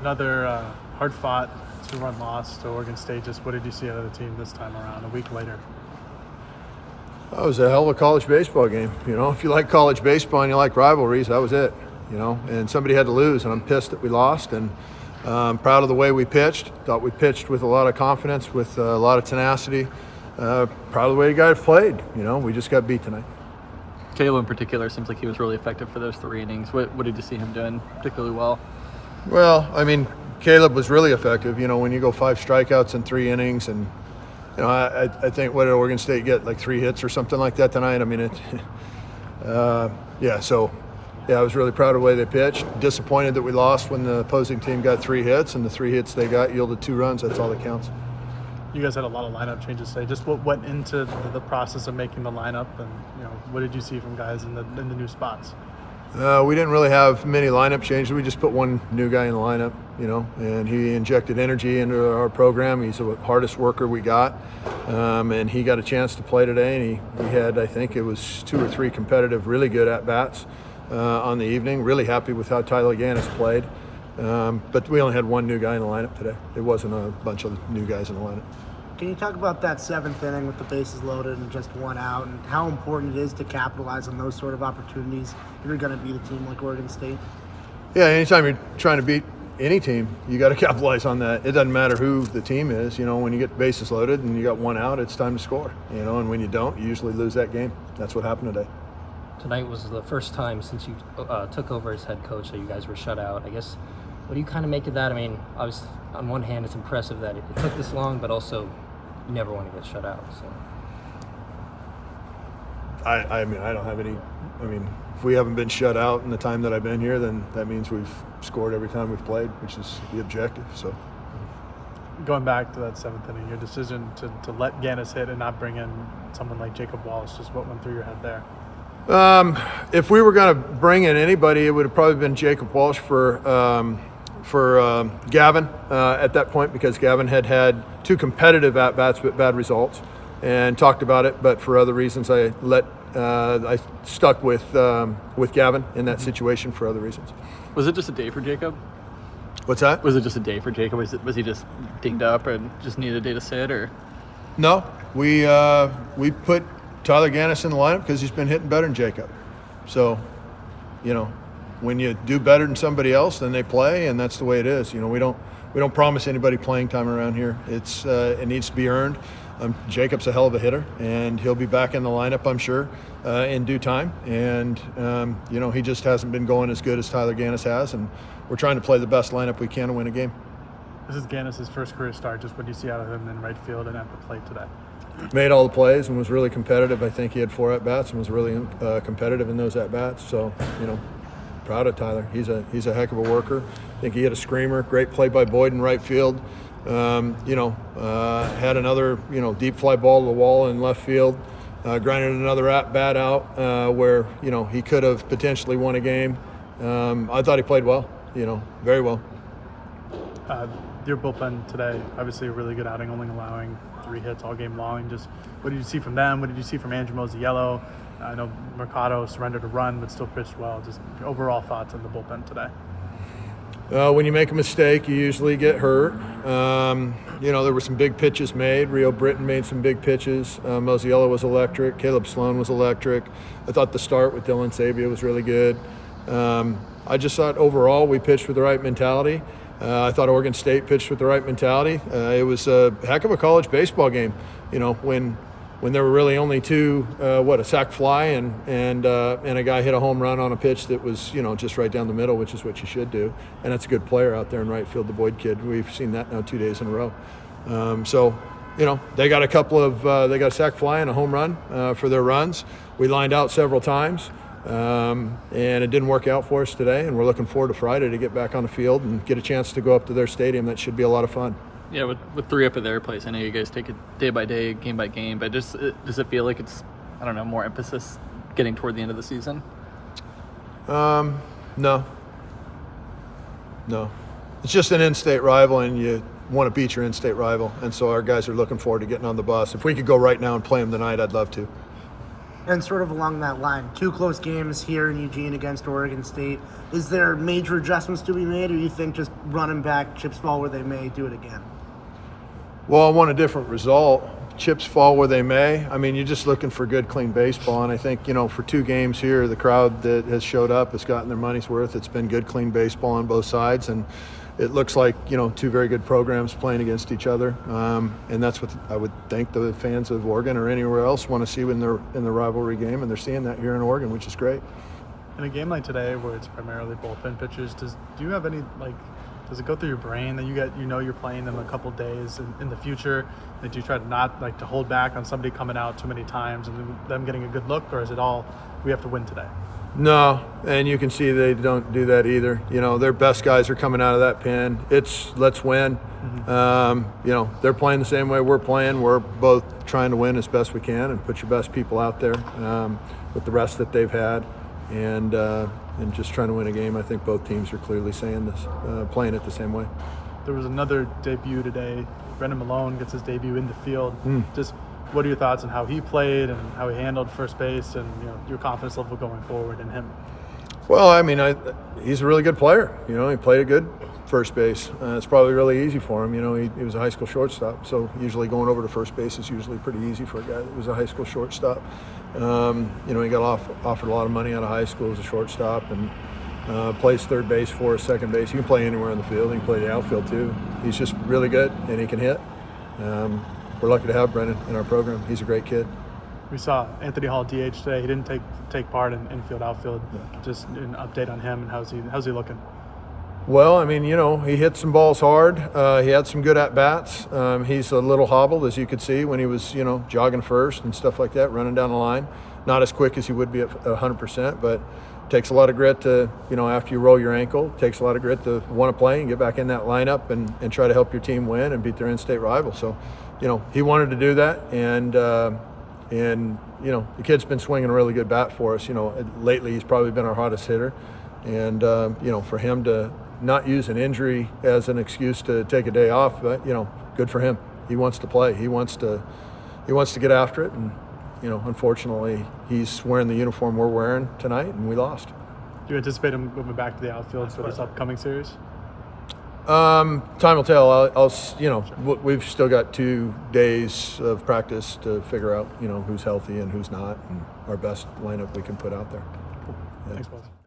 Another hard-fought 2-run loss to Oregon State. Just what did you see out of the team this time around, a week later? That was a hell of a college baseball game. If you like college baseball and you like rivalries, that was it. And somebody had to lose, and I'm pissed that we lost. And proud of the way we pitched. Thought we pitched with a lot of confidence, with a lot of tenacity. Proud of the way the guys played. We just got beat tonight. Caleb in particular seems like he was really effective for those 3 innings. What did you see him doing particularly well? Well, Caleb was really effective. When you go 5 strikeouts in 3 innings, and I think what did Oregon State get, like 3 hits or something like that tonight? I was really proud of the way they pitched. Disappointed that we lost when the opposing team got 3 hits, and the 3 hits they got yielded 2 runs. That's all that counts. You guys had a lot of lineup changes today. Just what went into the process of making the lineup, and what did you see from guys in the new spots? We didn't really have many lineup changes. We just put one new guy in the lineup, and he injected energy into our program. He's the hardest worker we got, and he got a chance to play today, and he had, I think it was 2 or 3 competitive, really good at-bats on the evening. Really happy with how Tyler Ganis played. But we only had one new guy in the lineup today. It wasn't a bunch of new guys in the lineup. Can you talk about that 7th inning with the bases loaded and just 1 out, and how important it is to capitalize on those sort of opportunities if you're going to beat a team like Oregon State? Yeah, anytime you're trying to beat any team, you got to capitalize on that. It doesn't matter who the team is. When you get bases loaded and you got 1 out, it's time to score. And when you don't, you usually lose that game. That's what happened today. Tonight was the first time since you took over as head coach that you guys were shut out. I guess, what do you kind of make of that? Obviously, on one hand, it's impressive that it took this long, but also you never want to get shut out. So, I don't have any. If we haven't been shut out in the time that I've been here, then that means we've scored every time we've played, which is the objective. So, going back to that 7th inning, your decision to let Ganis hit and not bring in someone like Jacob Walsh, just what went through your head there? If we were going to bring in anybody, it would have probably been Jacob Walsh for Gavin at that point, because Gavin had 2 competitive at-bats but bad results, and talked about it. But for other reasons, I stuck with Gavin in that situation for other reasons. Was it just a day for Jacob? What's that? Was it just a day for Jacob? Was he just dinged up and just needed a day to sit, or? No, we put Tyler Ganis in the lineup because he's been hitting better than Jacob. So, when you do better than somebody else, then they play, and that's the way it is. We don't promise anybody playing time around here. It needs to be earned. Jacob's a hell of a hitter, and he'll be back in the lineup, I'm sure, in due time. And he just hasn't been going as good as Tyler Ganis has, and we're trying to play the best lineup we can to win a game. This is Ganis' first career start. Just what do you see out of him in right field and at the plate today? Made all the plays and was really competitive. I think he had 4 at-bats and was really competitive in those at-bats. So, proud of Tyler. He's a heck of a worker. I think he hit a screamer. Great play by Boyd in right field. Had another, deep fly ball to the wall in left field. Grinded another at-bat out where, he could have potentially won a game. I thought he played well, very well. Your bullpen today, obviously a really good outing, only allowing 3 hits all game long. Just what did you see from them? What did you see from Andrew Mosiello? I know Mercado surrendered a run, but still pitched well. Just overall thoughts on the bullpen today. When you make a mistake, you usually get hurt. There were some big pitches made. Rio Britton made some big pitches. Mosiello was electric. Caleb Sloan was electric. I thought the start with Dylan Sabia was really good. I just thought overall we pitched with the right mentality. I thought Oregon State pitched with the right mentality. It was a heck of a college baseball game. When there were really only 2, a sac fly and a guy hit a home run on a pitch that was, just right down the middle, which is what you should do. And that's a good player out there in right field, the Boyd kid. We've seen that now 2 days in a row. They got they got a sac fly and a home run for their runs. We lined out several times. And it didn't work out for us today, and we're looking forward to Friday to get back on the field and get a chance to go up to their stadium. That should be a lot of fun. Yeah, with 3 up at their place, I know you guys take it day by day, game by game, but does it feel like it's, more emphasis getting toward the end of the season? No. It's just an in-state rival, and you want to beat your in-state rival, and so our guys are looking forward to getting on the bus. If we could go right now and play them tonight, I'd love to. And sort of along that line, 2 close games here in Eugene against Oregon State. Is there major adjustments to be made, or you think just running back, chips fall where they may, do it again? Well, I want a different result. Chips fall where they may. I mean, you're just looking for good, clean baseball. And I think, for 2 games here, the crowd that has showed up has gotten their money's worth. It's been good, clean baseball on both sides. And it looks like, 2 very good programs playing against each other. And that's what I would think the fans of Oregon or anywhere else want to see when they're in the rivalry game. And they're seeing that here in Oregon, which is great. In a game like today, where it's primarily bullpen pitchers, do you have any, does it go through your brain that you're playing them a couple days in the future, that you try to not to hold back on somebody coming out too many times and them getting a good look, or is it all we have to win today? No, and you can see they don't do that either. Their best guys are coming out of that pen. It's let's win. Mm-hmm. They're playing the same way we're playing. We're both trying to win as best we can and put your best people out there with the rest that they've had, and just trying to win a game. I think both teams are clearly saying this, playing it the same way. There was another debut today. Brendon Malone gets his debut in the field. Just what are your thoughts on how he played and how he handled first base, and your confidence level going forward in him? Well, I mean, he's a really good player. He played a good first base. It's probably really easy for him. He was a high school shortstop, so usually going over to first base is usually pretty easy for a guy that was a high school shortstop. He got offered a lot of money out of high school as a shortstop, and plays third base for us, second base. He can play anywhere on the field. He can play the outfield too. He's just really good, and he can hit. We're lucky to have Brendon in our program. He's a great kid. We saw Anthony Hall DH today. He didn't take part in infield, outfield. Yeah. Just an update on him and how's he looking? Well, I mean, he hit some balls hard. He had some good at-bats. He's a little hobbled, as you could see, when he was, jogging first and stuff like that, running down the line. Not as quick as he would be at 100%, but takes a lot of grit to, after you roll your ankle, takes a lot of grit to want to play and get back in that lineup and try to help your team win and beat their in-state rival. So, he wanted to do that, and the kid's been swinging a really good bat for us. Lately he's probably been our hottest hitter, and for him to not use an injury as an excuse to take a day off, but good for him. He wants to play. He wants to get after it, and unfortunately he's wearing the uniform we're wearing tonight, and we lost. Do you anticipate him moving back to the outfield for this upcoming series? Time will tell. We've still got 2 days of practice to figure out, who's healthy and who's not, and our best lineup we can put out there. Cool. Yeah. Thanks, boss.